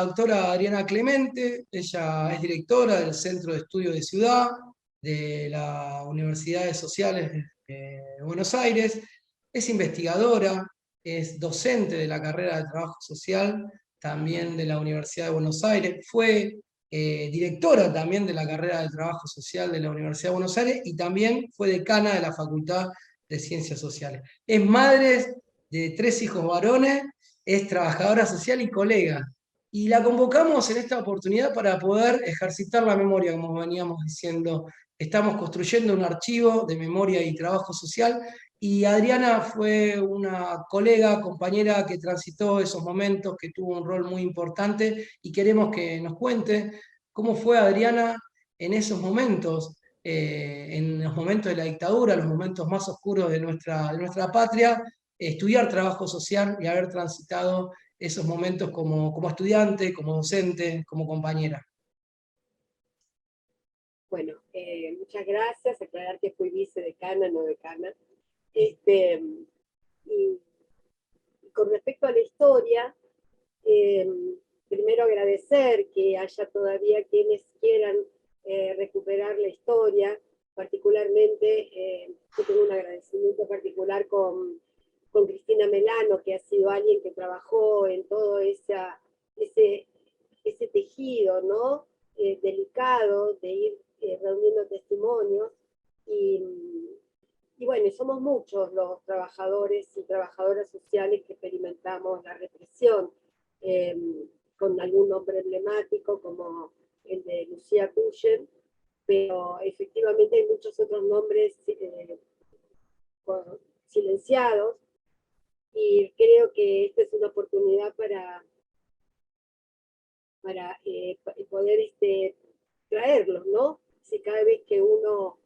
la doctora Adriana Clemente. Ella es directora del Centro de Estudios de Ciudad de la Universidades Sociales de Buenos Aires. Es investigadora, es docente de la carrera de Trabajo Social, también de la Universidad de Buenos Aires. Fue directora también de la carrera de Trabajo Social de la Universidad de Buenos Aires y también fue decana de la Facultad de Ciencias Sociales. Es madre de 3 hijos varones, es trabajadora social y colega. Y la convocamos en esta oportunidad para poder ejercitar la memoria, como veníamos diciendo. Estamos construyendo un archivo de memoria y trabajo social, y Adriana fue una colega, compañera que transitó esos momentos, que tuvo un rol muy importante, y queremos que nos cuente cómo fue Adriana en esos momentos, en los momentos de la dictadura, los momentos más oscuros de nuestra patria, estudiar trabajo social y haber transitado esos momentos como estudiante, como docente, como compañera. Bueno, muchas gracias. Aclarar que fui vicedecana, no decana. Este, y con respecto a la historia, eh, primero agradecer que haya todavía quienes quieran recuperar la historia. Particularmente, yo tengo un agradecimiento particular con Cristina Melano, que ha sido alguien que trabajó en todo ese tejido, ¿no? Delicado de ir reuniendo testimonios. Y, y bueno, somos muchos los trabajadores y trabajadoras sociales que experimentamos la represión, eh, con algún nombre emblemático como el de Lucía Cuyen, pero efectivamente hay muchos otros nombres silenciados, y creo que esta es una oportunidad para poder traerlos, ¿no? Si cada vez que uno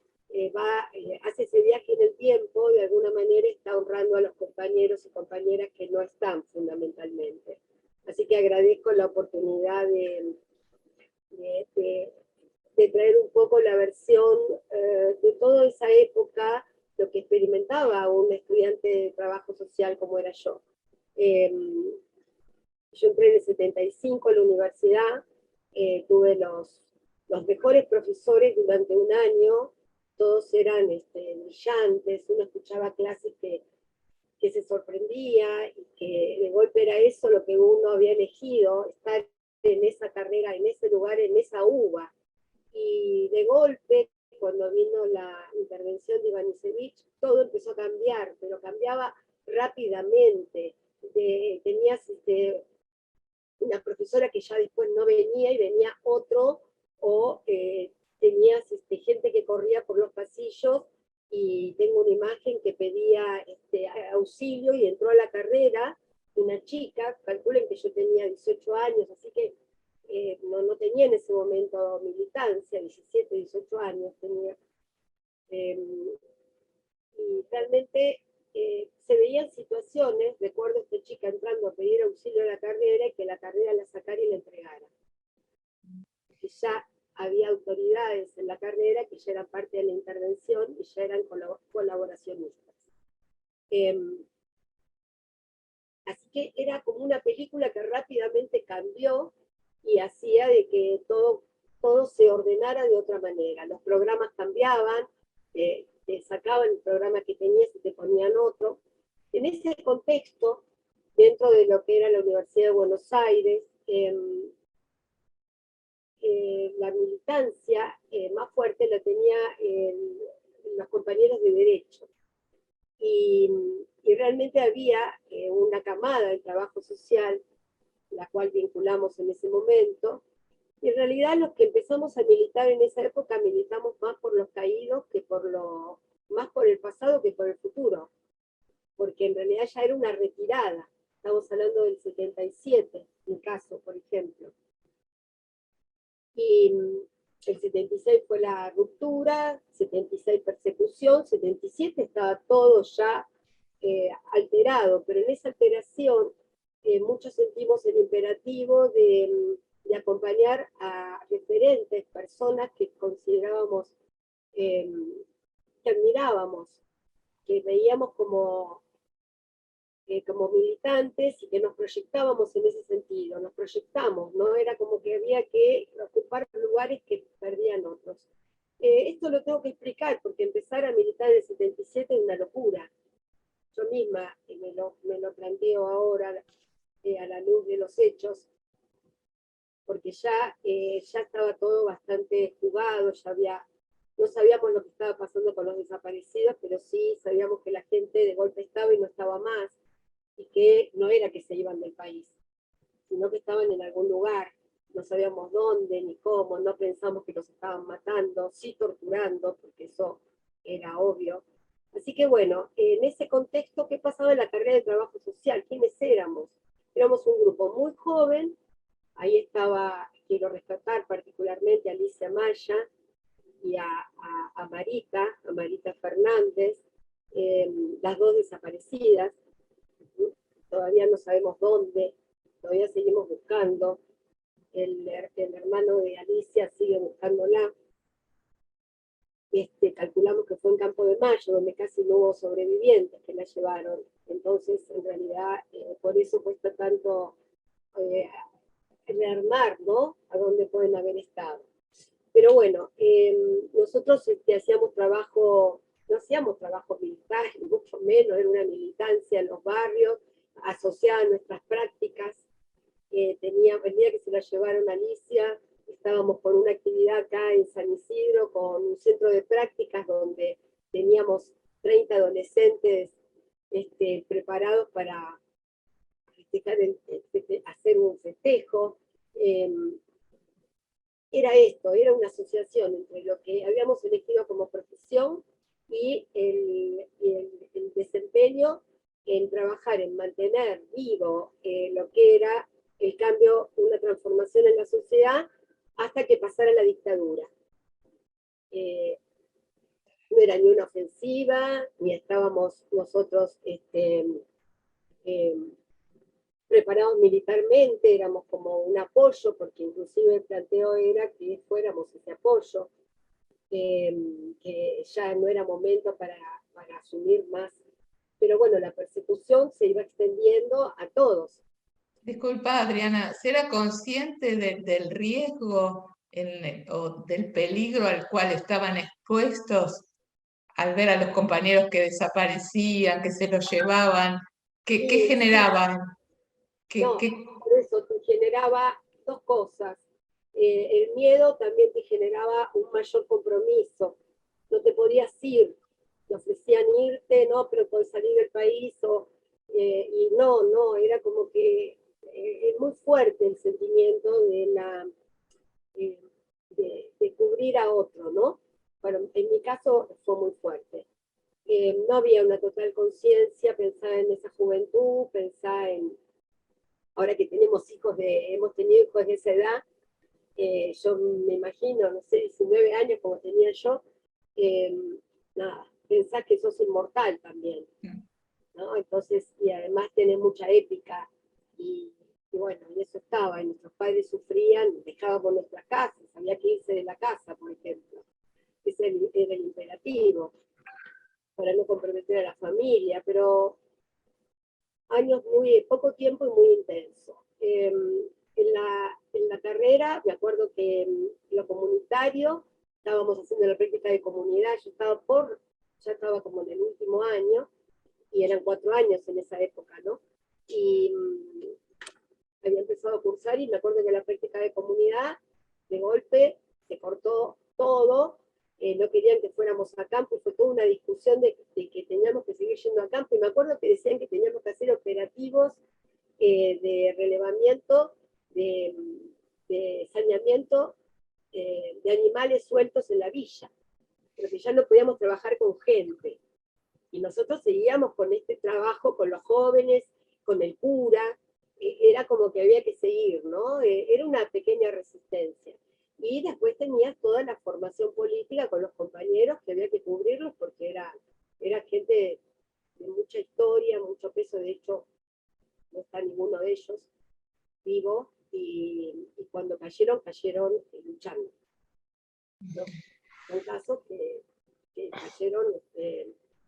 hace ese viaje en el tiempo, de alguna manera está honrando a los compañeros y compañeras que no están fundamentalmente. Así que agradezco la oportunidad de traer un poco la versión de toda esa época, lo que experimentaba un estudiante de trabajo social como era yo. Yo entré en el 75 a la universidad, tuve los mejores profesores durante un año, todos eran brillantes, uno escuchaba clases que se sorprendía, y que de golpe era eso lo que uno había elegido, estar en esa carrera, en ese lugar, en esa uva. Y de golpe, cuando vino la intervención de Ivanisevic, todo empezó a cambiar, pero cambiaba rápidamente. Tenías una profesora que ya después no venía y venía otro, o tenías gente que corría por los pasillos, y tengo una imagen que pedía auxilio y entró a la carrera una chica. Calculen que yo tenía 18 años, así que no tenía en ese momento militancia, 17, 18 años tenía. Y realmente se veían situaciones, recuerdo a esta chica entrando a pedir auxilio a la carrera, y que la carrera la sacara y la entregara. Que ya había autoridades en la carrera que ya eran parte de la intervención y ya eran colaboracionistas. Así que era como una película que rápidamente cambió y hacía de que todo se ordenara de otra manera. Los programas cambiaban, te sacaban el programa que tenías y te ponían otro. En ese contexto, dentro de lo que era la Universidad de Buenos Aires, la militancia más fuerte la tenía los compañeros de Derecho. Y realmente había una camada de trabajo social, la cual vinculamos en ese momento, y en realidad los que empezamos a militar en esa época militamos más por los caídos, más por el pasado que por el futuro, porque en realidad ya era una retirada. Estamos hablando del 77, mi caso, por ejemplo. Y el 76 fue la ruptura, 76 persecución, 77 estaba todo ya alterado, pero en esa alteración muchos sentimos el imperativo de acompañar a referentes, personas que considerábamos, que admirábamos, que veíamos como como militantes y que nos proyectábamos en ese sentido, nos proyectamos, ¿no? Era como que había que ocupar lugares que perdían otros. Esto lo tengo que explicar porque empezar a militar en el 77 es una locura. Yo misma me lo planteo ahora a la luz de los hechos, porque ya estaba todo bastante jugado, no sabíamos lo que estaba pasando con los desaparecidos, pero sí sabíamos que la gente de golpe estaba y no estaba más, y que no era que se iban del país, sino que estaban en algún lugar, no sabíamos dónde ni cómo, no pensamos que los estaban matando, sí torturando, porque eso era obvio. Así que bueno, en ese contexto, ¿qué pasaba en la carrera de trabajo social? ¿Quiénes éramos? Éramos un grupo muy joven, ahí estaba, quiero rescatar particularmente a Alicia Maya y a Marita Fernández, las dos desaparecidas, todavía no sabemos dónde, todavía seguimos buscando, el hermano de Alicia sigue buscándola, calculamos que fue en Campo de Mayo, donde casi no hubo sobrevivientes que la llevaron, entonces en realidad por eso cuesta tanto rearmar, ¿no? A dónde pueden haber estado. Pero bueno, nosotros hacíamos trabajo, no hacíamos trabajo militar, ni mucho menos, era una militancia en los barrios, asociada a nuestras prácticas. El día que se la llevaron a Alicia, estábamos con una actividad acá en San Isidro, con un centro de prácticas donde teníamos 30 adolescentes preparados para hacer un festejo. Era esto, era una asociación entre lo que habíamos elegido como profesión y el desempeño en trabajar, en mantener vivo lo que era el cambio, una transformación en la sociedad hasta que pasara la dictadura. No era ni una ofensiva, ni estábamos nosotros preparados militarmente, éramos como un apoyo, porque inclusive el planteo era que fuéramos ese apoyo, que ya no era momento para asumir más. Pero bueno, la persecución se iba extendiendo a todos. Disculpa, Adriana, ¿será consciente del riesgo o del peligro al cual estaban expuestos al ver a los compañeros que desaparecían, que se los llevaban? ¿Qué Sí, generaban? no, por eso te generaba dos cosas. El miedo también te generaba un mayor compromiso. No te podías ir, te ofrecían irte, no, pero con salir del país, y no, era como que es muy fuerte el sentimiento eh, de cubrir a otro, ¿no? Bueno, en mi caso fue muy fuerte. No había una total conciencia, pensaba en esa juventud, pensaba en, ahora que hemos tenido hijos de esa edad, yo me imagino, no sé, 19 años como tenía yo, nada, pensás que sos inmortal también, ¿no? Entonces, y además tenés mucha épica, y bueno, y eso estaba, y nuestros padres sufrían, dejábamos nuestras casas, había que irse de la casa, por ejemplo, ese era el imperativo, para no comprometer a la familia, pero años poco tiempo y muy intenso. En la carrera, me acuerdo que lo comunitario, estábamos haciendo la práctica de comunidad, ya estaba como en el último año, y eran 4 años en esa época, ¿no? Y había empezado a cursar, y me acuerdo que la práctica de comunidad, de golpe, se cortó todo, no querían que fuéramos a campo, y fue toda una discusión de que teníamos que seguir yendo a campo, y me acuerdo que decían que teníamos que hacer operativos de relevamiento, de saneamiento de animales sueltos en la villa, porque ya no podíamos trabajar con gente. Y nosotros seguíamos con este trabajo, con los jóvenes, con el cura, era como que había que seguir, ¿no? Era una pequeña resistencia. Y después tenías toda la formación política con los compañeros que había que cubrirlos porque era gente de mucha historia, mucho peso, de hecho no está ninguno de ellos vivo, y cuando cayeron luchando, ¿no? Son casos que cayeron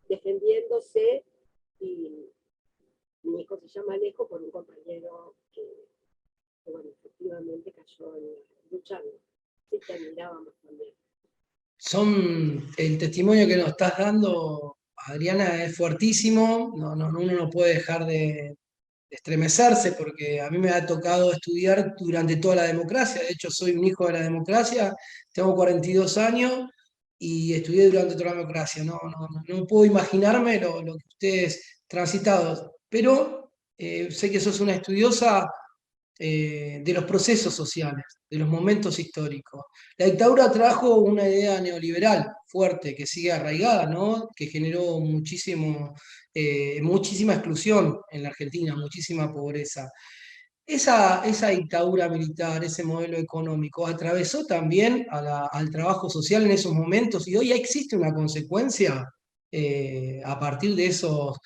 defendiéndose, y mi hijo se llama Alejo por un compañero que bueno, efectivamente cayó luchando. Sí, te admirábamos también. El testimonio que nos estás dando, Adriana, es fuertísimo. Uno no puede dejar de estremecerse porque a mí me ha tocado estudiar durante toda la democracia. De hecho, soy un hijo de la democracia, tengo 42 años y estudié durante toda la democracia. No puedo imaginarme lo que ustedes transitados, pero sé que sos una estudiosa de los procesos sociales, de los momentos históricos. La dictadura trajo una idea neoliberal fuerte que sigue arraigada, ¿no? Que generó muchísima exclusión en la Argentina, muchísima pobreza. Esa dictadura militar, ese modelo económico, atravesó también al trabajo social en esos momentos y hoy ya existe una consecuencia a partir de esos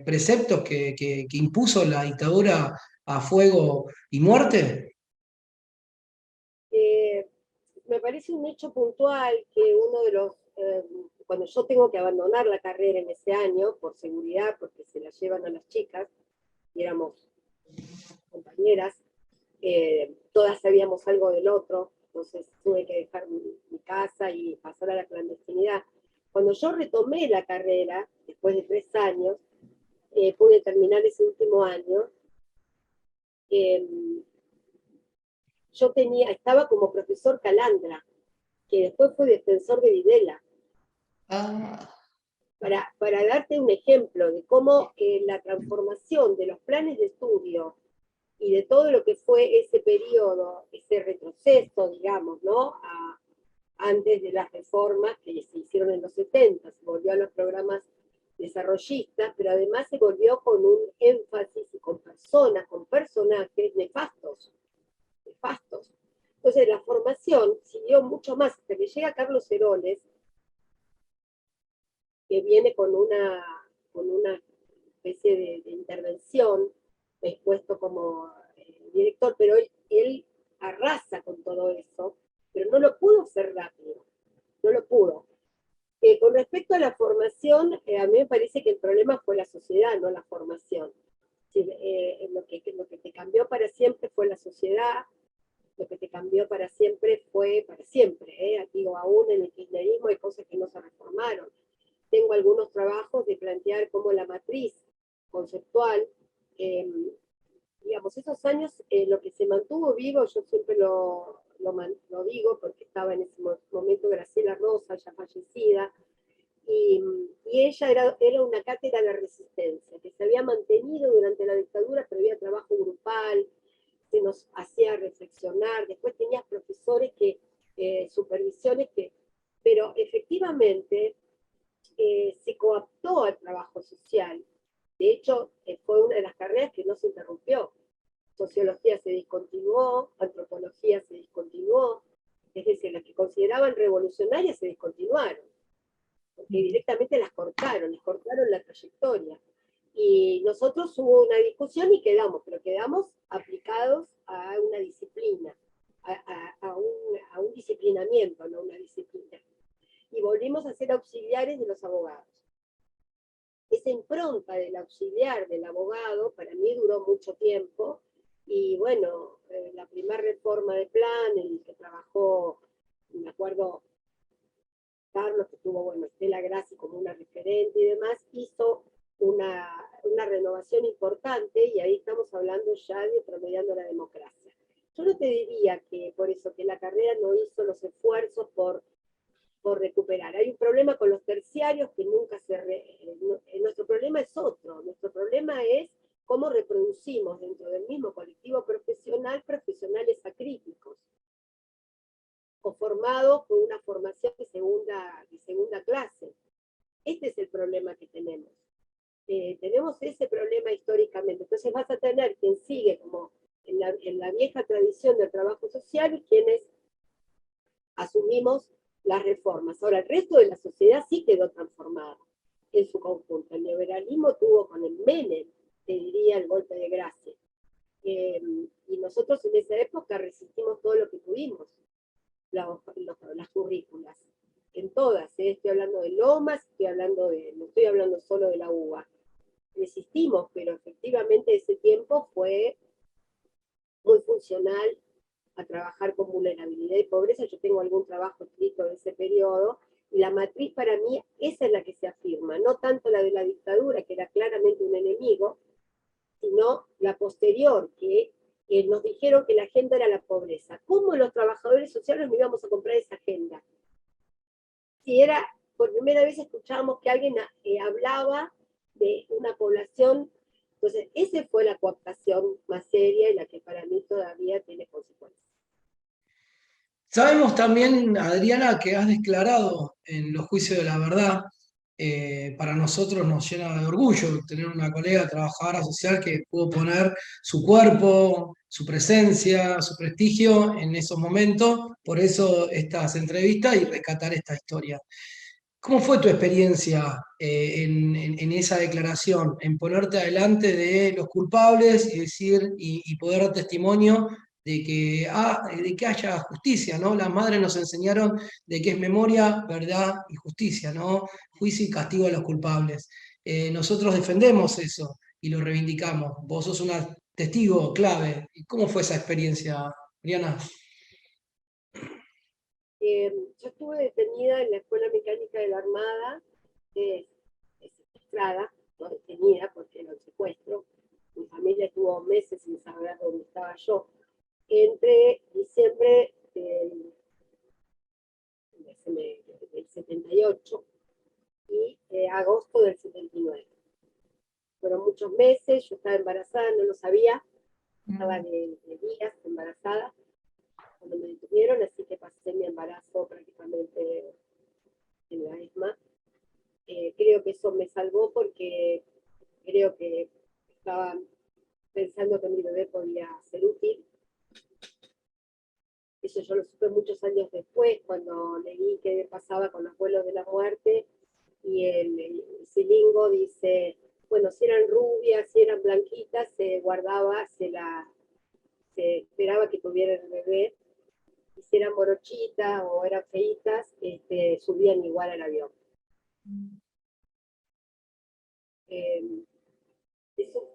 preceptos que impuso la dictadura a fuego y muerte. Me parece un hecho puntual que uno de los, cuando yo tengo que abandonar la carrera en ese año, por seguridad, porque se la llevan a las chicas, y éramos compañeras, todas sabíamos algo del otro, entonces tuve que dejar mi casa y pasar a la clandestinidad. Cuando yo retomé la carrera, después de 3 años, pude terminar ese último año, yo estaba como profesor Calandra, que después fue defensor de Videla. Ah, Para darte un ejemplo de cómo la transformación de los planes de estudio y de todo lo que fue ese periodo, ese retroceso, digamos, ¿no? Antes de las reformas que se hicieron en los 70, se volvió a los programas desarrollistas, pero además se volvió con un énfasis y con personas, con personajes nefastos. Entonces la formación siguió mucho más, hasta que llega Carlos Heroles, que viene con una especie de intervención, puesto como director, pero él arrasa con todo eso, pero no lo pudo hacer rápido, no lo pudo. Con respecto a la formación, a mí me parece que el problema fue la sociedad, no la formación. Lo que te cambió para siempre fue la sociedad, lo que te cambió para siempre fue para siempre. Digo, aún en el kirchnerismo hay cosas que no se reformaron. Tengo algunos trabajos de plantear cómo la matriz conceptual, digamos, esos años, lo que se mantuvo vivo, yo siempre lo digo, porque estaba en ese momento Graciela Rosa, ya fallecida, y ella era una cátedra de resistencia, que se había mantenido durante la dictadura, pero había trabajo grupal, se nos hacía reflexionar, después tenías profesores supervisiones pero efectivamente se coaptó al trabajo social. De hecho, fue una de las carreras que no se interrumpió. Sociología se discontinuó, antropología se discontinuó, es decir, las que consideraban revolucionarias se discontinuaron, porque directamente les cortaron la trayectoria. Y nosotros hubo una discusión y pero quedamos aplicados a una disciplina, a un disciplinamiento, no una disciplina. Y volvimos a ser auxiliares de los abogados. Esa impronta del auxiliar del abogado para mí duró mucho tiempo, y bueno, la primera reforma de plan, en el que trabajó, me acuerdo, Carlos, que tuvo, Estela Grassi como una referente y demás, hizo una renovación importante, y ahí estamos hablando ya de promediando la democracia. Yo no te diría que por eso que la carrera no hizo los esfuerzos por recuperar. Hay un problema con los terciarios que nunca nuestro problema es otro. Nuestro problema es cómo reproducimos dentro del mismo colectivo profesional profesionales acríticos o formados con una formación de segunda clase. Este es el problema que tenemos. Tenemos ese problema históricamente. Entonces vas a tener quien sigue como en la vieja tradición del trabajo social y quienes asumimos las reformas. Ahora, el resto de la sociedad sí quedó transformada en su conjunto. El neoliberalismo tuvo con el Menem, te diría, el golpe de gracia. Y nosotros en esa época resistimos todo lo que pudimos, las currículas, en todas. Estoy hablando de Lomas, no estoy hablando solo de la UBA. resistimos, pero efectivamente ese tiempo fue muy funcional a trabajar con vulnerabilidad y pobreza. Yo tengo algún trabajo escrito de ese periodo, y la matriz para mí, esa es la que se afirma, no tanto la de la dictadura, que era claramente un enemigo, sino la posterior, que nos dijeron que la agenda era la pobreza. ¿Cómo los trabajadores sociales no íbamos a comprar esa agenda? Si era, por primera vez escuchábamos que alguien hablaba de una población. Entonces, esa fue la cooptación más seria y la que para mí todavía tiene consecuencias. Sabemos también, Adriana, que has declarado en los juicios de la verdad. Para nosotros nos llena de orgullo tener una colega trabajadora social que pudo poner su cuerpo, su presencia, su prestigio en esos momentos. Por eso estas entrevistas y rescatar esta historia. ¿Cómo fue tu experiencia en esa declaración, en ponerte adelante de los culpables y decir y poder dar testimonio de que haya justicia, ¿no? Las madres nos enseñaron de que es memoria, verdad y justicia, ¿no? Juicio y castigo a los culpables. Nosotros defendemos eso y lo reivindicamos. Vos sos una testigo clave. ¿Cómo fue esa experiencia, Mariana? Yo estuve detenida en la Escuela Mecánica de la Armada, que es secuestrada, no detenida porque era un secuestro. Mi familia estuvo meses sin saber dónde estaba yo. Entre diciembre del 78 y agosto del 79. Fueron muchos meses, yo estaba embarazada, no lo sabía, estaba de días embarazada cuando me detuvieron, así que pasé mi embarazo prácticamente en la ESMA. Creo que eso me salvó porque creo que estaba pensando que mi bebé podía ser útil. Eso yo lo supe muchos años después, cuando leí qué pasaba con los vuelos de la muerte, y el silingo dice, bueno, si eran rubias, si eran blanquitas, se guardaba, se esperaba que tuvieran el bebé, y si eran morochitas o eran feitas, subían igual al avión. Eso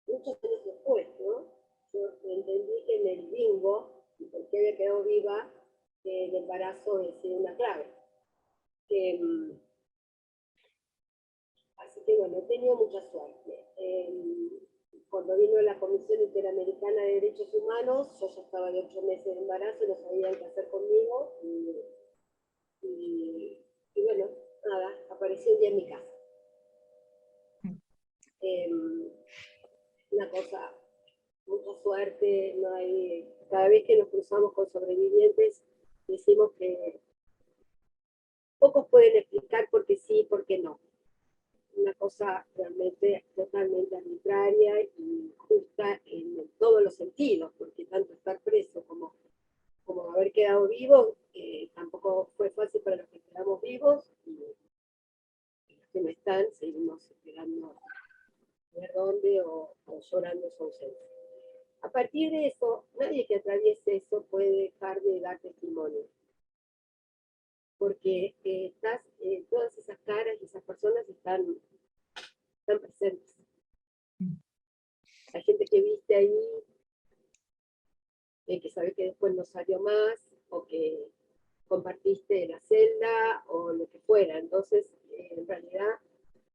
muchos años después, ¿no? Yo entendí que en el bingo, y por qué había quedado viva, el embarazo es una clave. Así que bueno, he tenido mucha suerte. Cuando vino la Comisión Interamericana de Derechos Humanos, yo ya estaba de 8 meses de embarazo, no sabían qué hacer conmigo, y bueno, nada, apareció un día en mi casa. Una cosa, mucha suerte, no hay, cada vez que nos cruzamos con sobrevivientes, decimos que pocos pueden explicar por qué sí y por qué no. Una cosa realmente totalmente arbitraria y justa en todos los sentidos, porque tanto estar preso como haber quedado vivo, tampoco fue fácil para los que quedamos vivos, y los que no están, seguimos esperando ver dónde o llorando su ausencia. A partir de eso, nadie que atraviese eso puede dejar de dar testimonio, porque todas esas caras y esas personas están presentes. La gente que viste ahí, que sabe que después no salió más, o que compartiste la celda, o lo que fuera. Entonces, en realidad,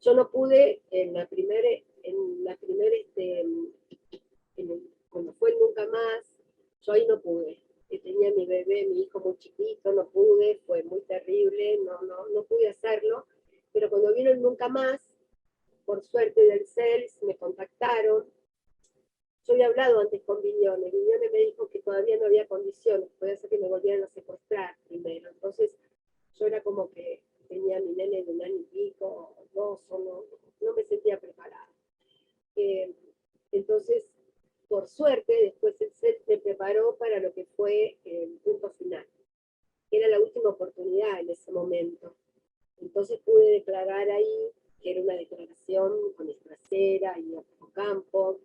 yo no pude cuando fue Nunca Más, yo ahí no pude. Tenía mi bebé, mi hijo muy chiquito, no pude, fue muy terrible, no pude hacerlo. Pero cuando vino el Nunca Más, por suerte del CELS, me contactaron. Yo había hablado antes con Viñone me dijo que todavía no había condiciones, podía ser que me volvieran a secuestrar primero. Entonces, yo era como que tenía a mi nene de 1 año y pico, 2, no me sentía preparada. Entonces, por suerte, después el CELS me preparó para lo que fue el punto final. Era la última oportunidad en ese momento. Entonces pude declarar ahí, que era una declaración con trasera y a campo.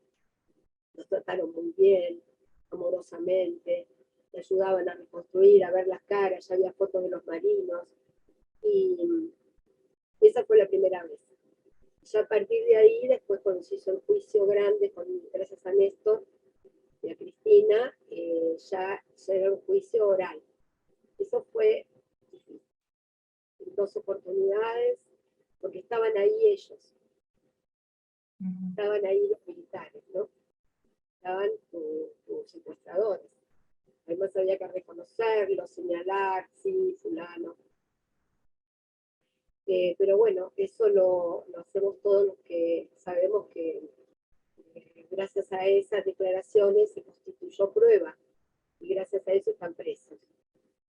Nos trataron muy bien, amorosamente, me ayudaban a reconstruir, a ver las caras, ya había fotos de los marinos, y esa fue la primera vez. Ya a partir de ahí, después cuando se hizo el juicio grande, gracias a Néstor y a Cristina, ya era un juicio oral. Eso fue difícil. En 2 oportunidades, porque estaban ahí ellos. Estaban ahí los militares, ¿no? Estaban tus secuestradores. Además había que reconocerlo, señalar, sí, fulano. Pero bueno, eso lo hacemos todos los que sabemos que gracias a esas declaraciones se constituyó prueba y gracias a eso están presos.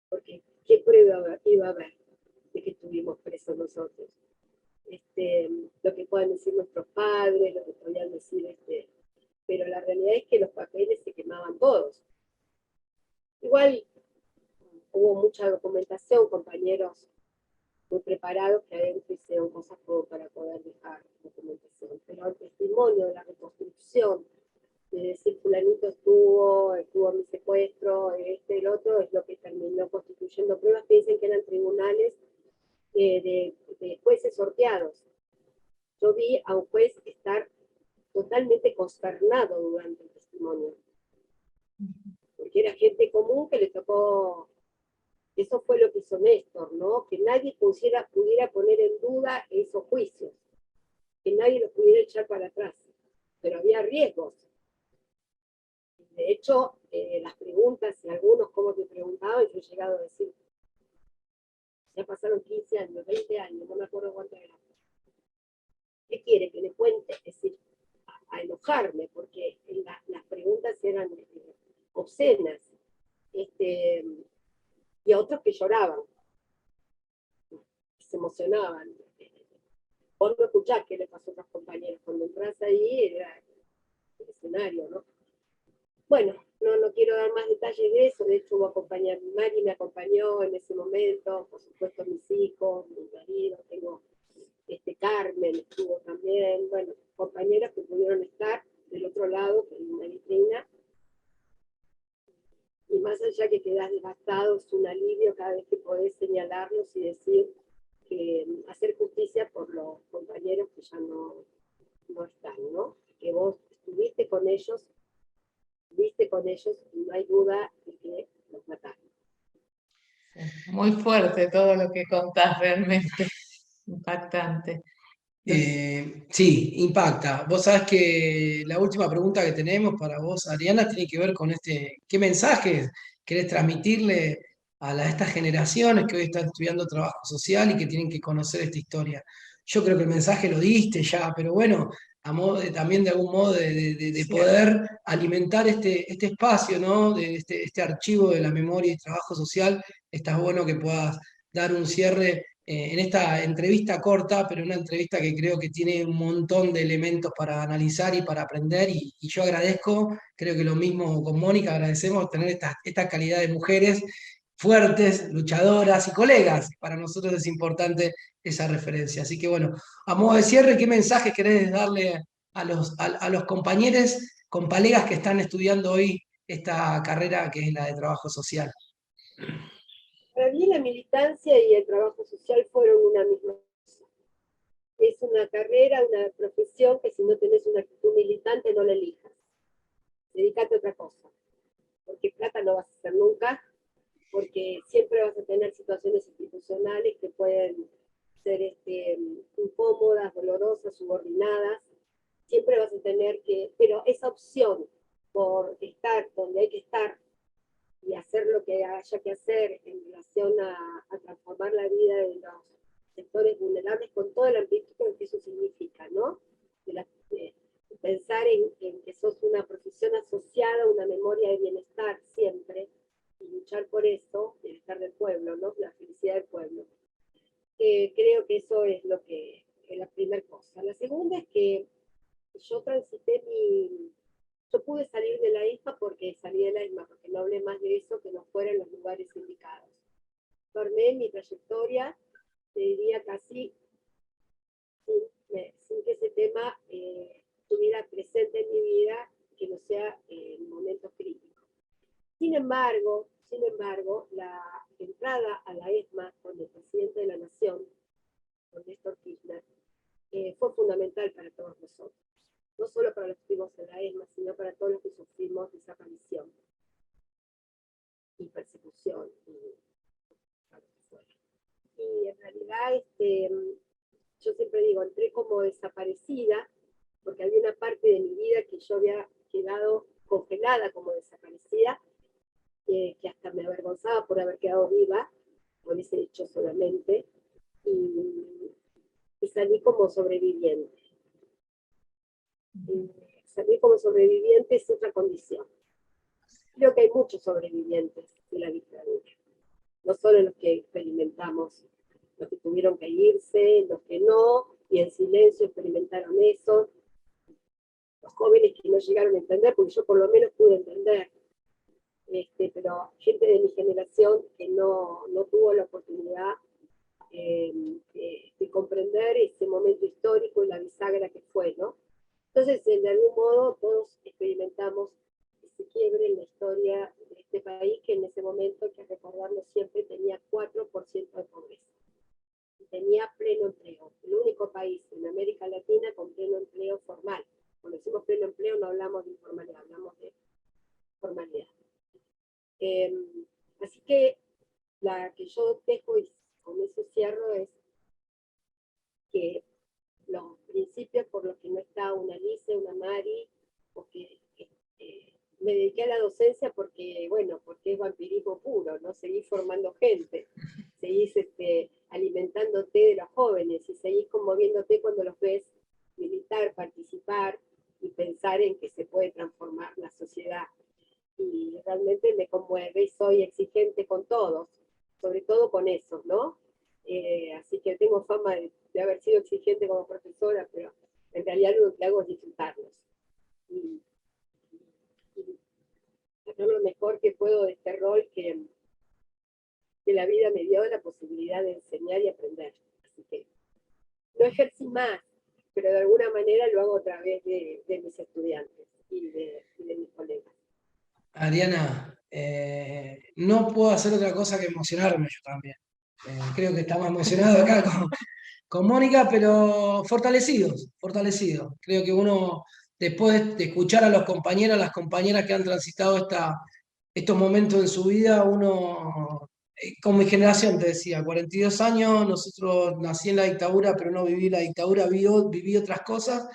Porque ¿qué prueba iba a haber de que estuvimos presos nosotros? Lo que puedan decir nuestros padres, lo que podían decir, pero la realidad es que los papeles se quemaban todos. Igual hubo mucha documentación, compañeros muy preparados que adentro hicieron cosas como para poder dejar documentación, pero el testimonio de la reconstrucción, de decir fulanito estuvo en mi secuestro, el otro, es lo que terminó constituyendo pruebas. Piensen que eran tribunales de jueces sorteados. Yo vi a un juez estar totalmente consternado durante el testimonio, porque era gente común que le tocó. Eso fue lo que hizo Néstor, ¿no? Que nadie pudiera poner en duda esos juicios, que nadie los pudiera echar para atrás, pero había riesgos. De hecho, las preguntas, y algunos como te preguntaban, yo he llegado a decir, ya pasaron 15 años, 20 años, no me acuerdo cuánto era. ¿Qué quiere que le cuente? Es decir, a enojarme, porque las preguntas eran obscenas. Y a otros que lloraban, que se emocionaban. Vos no escuchás qué le pasó a otros compañeros. Cuando entras ahí era el escenario, ¿no? Bueno, no quiero dar más detalles de eso. De hecho, Mari me acompañó en ese momento, por supuesto mis hijos, mi marido, tengo Carmen estuvo también, bueno, compañeras que pudieron estar del otro lado, que hay una vitrina. Y más allá que quedas devastado, es un alivio cada vez que podés señalarlos y decir que hacer justicia por los compañeros que ya no están, ¿no? Que vos estuviste con ellos, viste con ellos y no hay duda de que los mataron. Muy fuerte todo lo que contás, realmente impactante. Sí, impacta. Vos sabés que la última pregunta que tenemos para vos, Ariana, tiene que ver con ¿qué mensajes querés transmitirle a estas generaciones que hoy están estudiando trabajo social y que tienen que conocer esta historia? Yo creo que el mensaje lo diste ya, pero bueno, a modo también de algún modo de poder alimentar este espacio, ¿no? De este archivo de la memoria y trabajo social, está bueno que puedas dar un cierre en esta entrevista corta, pero una entrevista que creo que tiene un montón de elementos para analizar y para aprender, y yo agradezco, creo que lo mismo con Mónica, agradecemos tener esta calidad de mujeres fuertes, luchadoras y colegas. Para nosotros es importante esa referencia. Así que bueno, a modo de cierre, ¿qué mensaje querés darle a los compañeros, colegas que están estudiando hoy esta carrera que es la de trabajo social? Para mí la militancia y el trabajo social fueron una misma cosa. Es una carrera, una profesión que si no tenés una actitud militante no la elijas. Dedícate a otra cosa, porque plata no vas a hacer nunca, porque siempre vas a tener situaciones institucionales que pueden ser incómodas, dolorosas, subordinadas. Siempre vas a tener pero esa opción por estar donde hay que estar y hacer lo que haya que hacer en relación a transformar la vida de los sectores vulnerables con todo el ambiente que eso significa, ¿no? Pensar en que sos una profesión asociada a una memoria de bienestar siempre, y luchar por eso, el bienestar del pueblo, ¿no? La felicidad del pueblo. Creo que eso es la primera cosa. La segunda es que yo yo pude salir de la ESMA porque salí de la ESMA, porque no hablé más de eso que no fuera en los lugares indicados. Formé mi trayectoria, te diría casi sin que ese tema estuviera presente en mi vida, que no sea en momentos críticos. Sin embargo, la entrada a la ESMA con el presidente de la Nación, con Néstor Kirchner, fue fundamental. fundamental para todos nosotros. No solo para los que estuvimos en la ESMA, sino para todos los que sufrimos desaparición y persecución. Y en realidad, yo siempre digo, entré como desaparecida, porque había una parte de mi vida que yo había quedado congelada como desaparecida, que hasta me avergonzaba por haber quedado viva, por ese hecho solamente, y salí como sobreviviente. Salir como sobreviviente es otra condición. Creo que hay muchos sobrevivientes de la dictadura, no solo los que experimentamos, los que tuvieron que irse, los que no, y en silencio experimentaron eso, los jóvenes que no llegaron a entender, porque yo por lo menos pude entender, pero gente de mi generación que no tuvo la oportunidad de comprender ese momento histórico y la bisagra que fue, ¿no? Entonces, de algún modo, todos experimentamos ese quiebre en la historia de este país, que en ese momento, hay que recordarlo siempre, tenía 4% de pobreza. Y tenía pleno empleo. El único país en América Latina con pleno empleo formal. Cuando decimos pleno empleo no hablamos de informalidad, hablamos de formalidad. Así que la que yo dejo, y con eso cierro, es que los principios por los que no está una Alice, una Mari, porque me dediqué a la docencia porque, bueno, porque es vampirismo puro, ¿no? Seguís formando gente, seguís alimentándote de los jóvenes y seguís conmoviéndote cuando los ves militar, participar y pensar en que se puede transformar la sociedad. Y realmente me conmueve y soy exigente con todos, sobre todo con eso, ¿no? Así que tengo fama de haber sido exigente como profesora, pero en realidad lo que hago es disfrutarlos. Y hacer lo mejor que puedo de este rol que la vida me dio la posibilidad de enseñar y aprender. Así que no ejercí más, pero de alguna manera lo hago a través de mis estudiantes y de mis colegas. Adriana, no puedo hacer otra cosa que emocionarme yo también. Creo que estamos emocionados acá con Mónica, pero fortalecidos. Creo que uno, después de escuchar a los compañeros, las compañeras que han transitado estos momentos en su vida, uno, con mi generación, te decía, 42 años, nosotros nací en la dictadura, pero no viví la dictadura, viví otras cosas,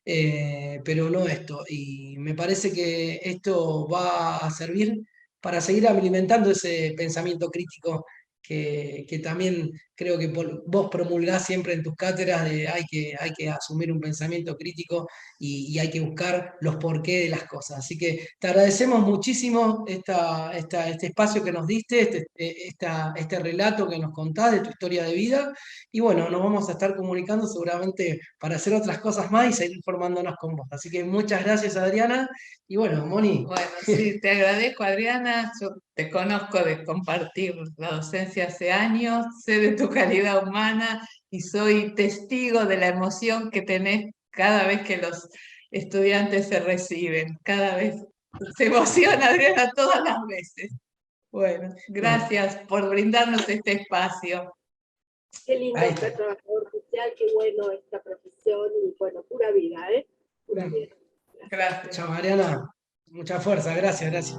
pero no esto. Y me parece que esto va a servir para seguir alimentando ese pensamiento crítico que también creo que vos promulgás siempre en tus cátedras de hay que asumir un pensamiento crítico y hay que buscar los porqué de las cosas. Así que te agradecemos muchísimo este espacio que nos diste, este relato que nos contás de tu historia de vida. Y bueno, nos vamos a estar comunicando seguramente para hacer otras cosas más y seguir formándonos con vos. Así que muchas gracias, Adriana. Y bueno, Moni. Bueno, sí, te agradezco, Adriana. Yo te conozco de compartir la docencia hace años, sé de tu calidad humana y soy testigo de la emoción que tenés cada vez que los estudiantes se reciben. Cada vez se emociona, Adriana, todas las veces. Bueno, gracias por brindarnos este espacio. Qué lindo ser trabajador social, qué bueno esta profesión y bueno, pura vida, ¿eh? Pura vida. Gracias. Chao, Mariana. Mucha fuerza, gracias.